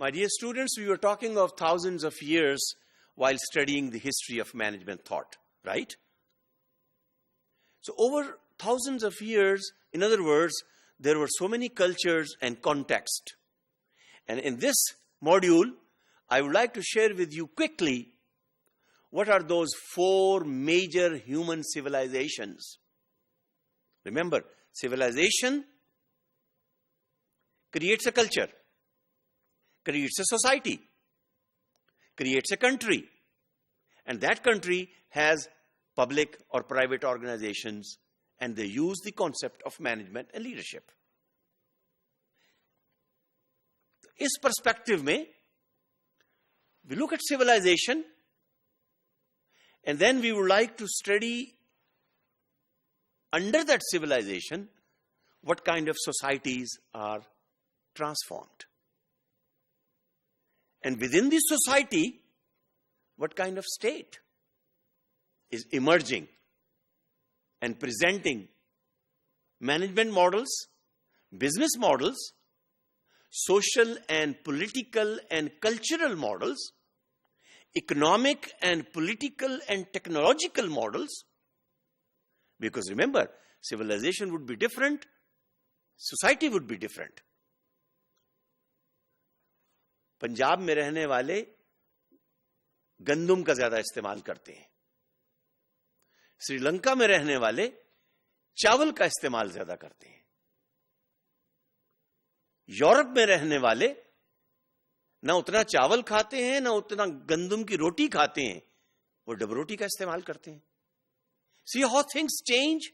My dear students, we were talking of thousands of years while studying the history of management thought, right? So over thousands of years, in other words, there were so many cultures and context. And in this module, I would like to share with you quickly what are those 4 major human civilizations. Remember, civilization creates a culture, creates a society, creates a country, and that country has public or private organizations, and they use the concept of management and leadership. इस perspective में, we look at civilization, and then we would like to study under that civilization what kind of societies are transformed. And within this society, what kind of state is emerging and presenting management models, business models, social and political and cultural models, economic and political and technological models. Because remember, civilization would be different, society would be different. Punjab में रहने वाले गंदुम का ज्यादा इस्तेमाल करते हैं. श्रीलंका में रहने वाले चावल का इस्तेमाल ज्यादा करते हैं. यूरोप में रहने वाले ना उतना चावल खाते हैं, ना उतना गंदुम की रोटी खाते हैं, वो डब रोटी का इस्तेमाल करते हैं. See how things change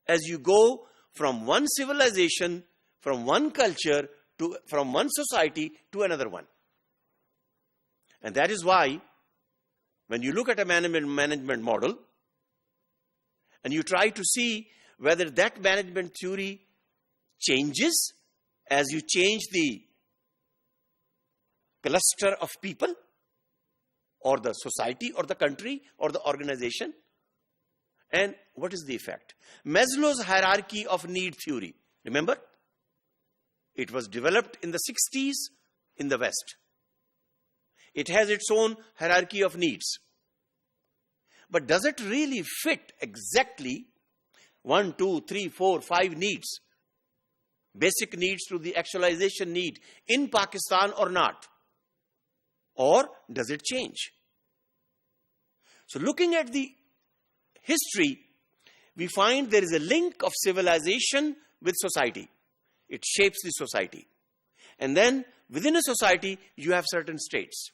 as you go from one civilization, from one culture, from one society to another one. And that is why when you look at a management model and you try to see whether that management theory changes as you change the cluster of people or the society or the country or the organization, and what is the effect? Maslow's hierarchy of need theory, remember? It was developed in the 60s in the West. It has its own hierarchy of needs. But does it really fit exactly 1, 2, 3, 4, 5 needs? Basic needs to the actualization need in Pakistan or not? Or does it change? So looking at the history, we find there is a link of civilization with society. It shapes the society. And then within a society, you have certain states.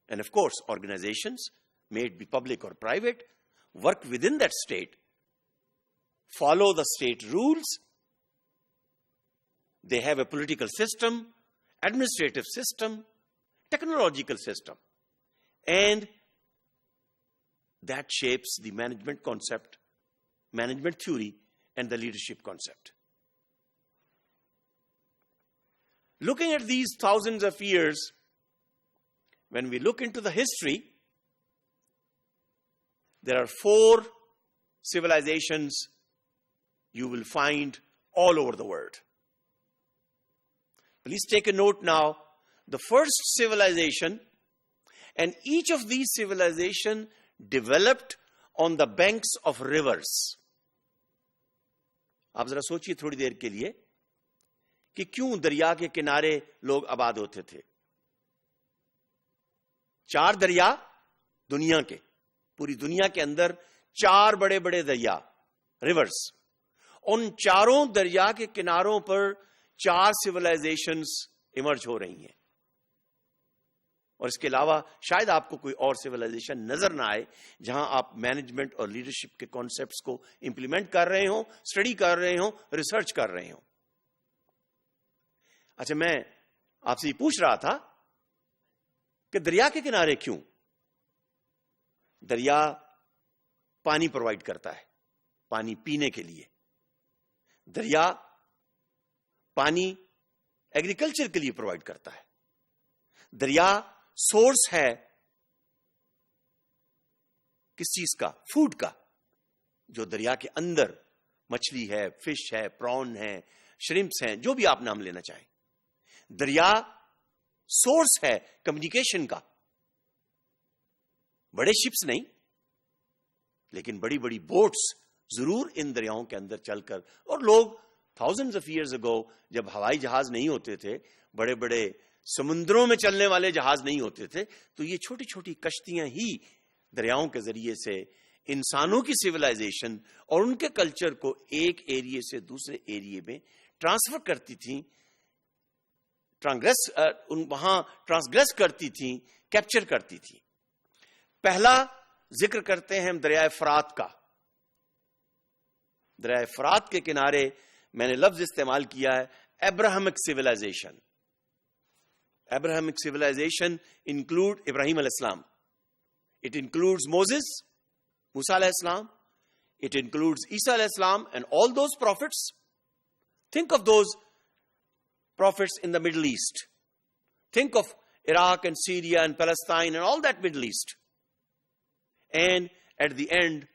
And of course, organizations, may it be public or private, work within that state, follow the state rules. They have a political system, administrative system, technological system. And that shapes the management concept, management theory, and the leadership concept. Looking at these thousands of years, when we look into the history, there are 4 civilizations you will find all over the world. Please take a note now. The first civilization, and each of these civilizations developed on the banks of rivers. आप जरा सोचिए थोड़ी देर के लिए कि क्यों दरिया के किनारे लोग आबाद होते थे. 4 दरिया दुनिया के, पूरी दुनिया के अंदर 4 बड़े बड़े दरिया, रिवर्स. उन चारों दरिया के किनारों पर 4 सिविलाइजेशंस इमर्ज हो रही हैं. और इसके अलावा शायद आपको कोई और सिविलाइजेशन नजर ना आए जहां आप मैनेजमेंट और लीडरशिप के कॉन्सेप्ट्स को इंप्लीमेंट कर रहे हो, स्टडी कर रहे हो, रिसर्च कर रहे हो. अच्छा, मैं आपसे ये पूछ रहा था कि दरिया के किनारे क्यों? दरिया पानी प्रोवाइड करता है, पानी पीने के लिए. दरिया पानी एग्रीकल्चर के लिए प्रोवाइड करता है. दरिया सोर्स है किस चीज का? फूड का. जो दरिया के अंदर मछली है, फिश है, प्रॉन है, श्रिम्प्स हैं, जो भी आप नाम लेना चाहें. दरिया सोर्स है कम्युनिकेशन का, बड़े शिप्स नहीं, लेकिन बड़ी बड़ी बोट्स जरूर इन दरियाओं के अंदर चलकर, और लोग थाउजेंड्स ऑफ ईयर्स अगो जब हवाई जहाज नहीं होते थे, बड़े बड़े समुद्रों में चलने वाले जहाज नहीं होते थे, तो ये छोटी छोटी कश्तियां ही दरियाओं के जरिए से इंसानों की सिविलाइजेशन और उनके कल्चर को एक एरिया से दूसरे एरिया में ट्रांसफर करती थी, वहां ट्रांसग्रेस करती थी, कैप्चर करती थी। पहला जिक्र करते हैं हम दरिया फरात का। दरिया फरात के किनारे मैंने लफ्ज इस्तेमाल किया है Abrahamic civilisation. Abrahamic civilisation include इब्राहिम अलैहिस्सलाम, इट इंक्लूड्स मोसेस, मूसा अलैहिस्सलाम, it includes Isa अलैहिस्सलाम and all those prophets. Think of those prophets in the Middle East. Think of Iraq and Syria and Palestine and all that Middle East. And at the end,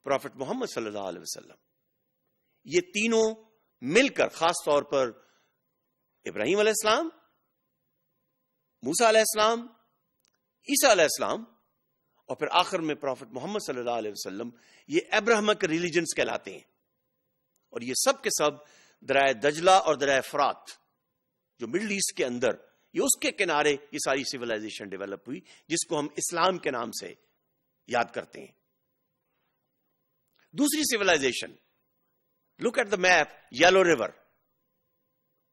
Prophet Muhammad sallallahu alaihi wasallam. ये तीनों मिलकर, खास तौर पर इब्राहिम अलैहिस्सलाम, मूसा अलैहिस्सलाम, ईसा अलैहिस्सलाम और फिर आखिर में प्रॉफिट मोहम्मद सल्लल्लाहु अलैहि वसल्लम, ये अब्राहमिक रिलीजन्स कहलाते हैं। और ये सब के सब दरिया दजला और दरिया फरात जो मिडिल ईस्ट के अंदर, ये उसके किनारे ये सारी सिविलाइजेशन डेवलप हुई, जिसको हम इस्लाम के नाम से याद करते हैं। दूसरी civilisation, look at the map, yellow river,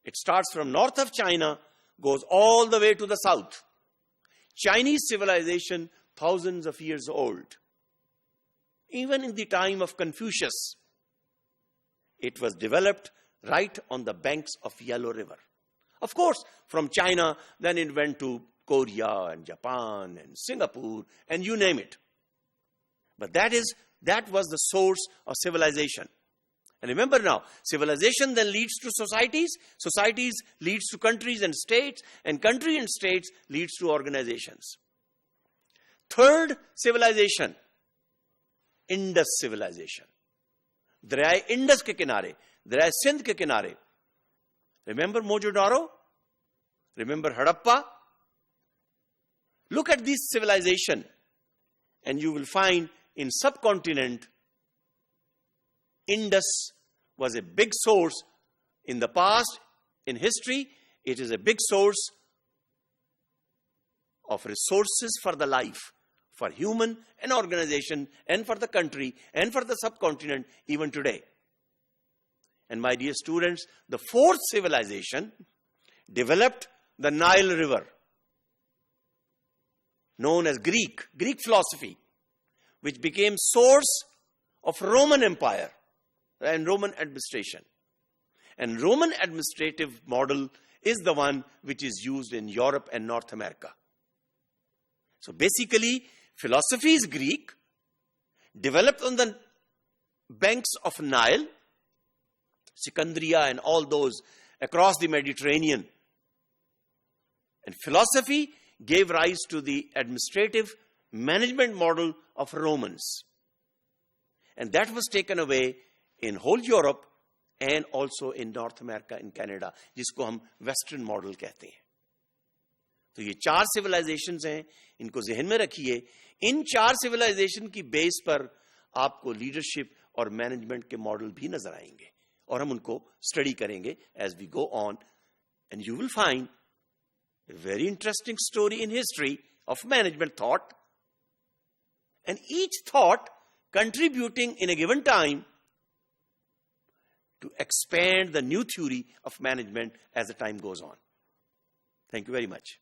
it starts from north of China, goes all the way to the south. Chinese civilization, thousands of years old. Even in the time of Confucius, it was developed right on the banks of Yellow River. Of course, from China, then it went to Korea and Japan and Singapore and you name it. But that was the source of civilization. And remember now, civilization then leads to societies, societies leads to countries and states, and country and states leads to organizations. Third civilization, Indus civilization. दरिया Indus के किनारे, दरिया सिंध के किनारे. Remember Mohenjo-daro? Remember Harappa? Look at this civilization and you will find in subcontinent, Indus was a big source in the past, in history. It is a big source of resources for the life, for human and organization and for the country and for the subcontinent even today. And my dear students, the fourth civilization developed the Nile River, known as Greek philosophy, which became source of Roman Empire and Roman administration. And Roman administrative model is the one which is used in Europe and North America. So basically, philosophy is Greek, developed on the banks of Nile, Sikandria and all those across the Mediterranean. And philosophy gave rise to the administrative management model of Romans. And that was taken away in whole Europe and also in North America, in Canada, जिसको हम Western model कहते हैं. तो ये 4 civilizations हैं, इनको ज़हन में रखिए. इन 4 civilization की बेस पर आपको leadership और management के model भी नजर आएंगे और हम उनको study करेंगे as we go on, and you will find a very interesting story in history of management thought, and each thought contributing in a given time to expand the new theory of management as the time goes on. Thank you very much.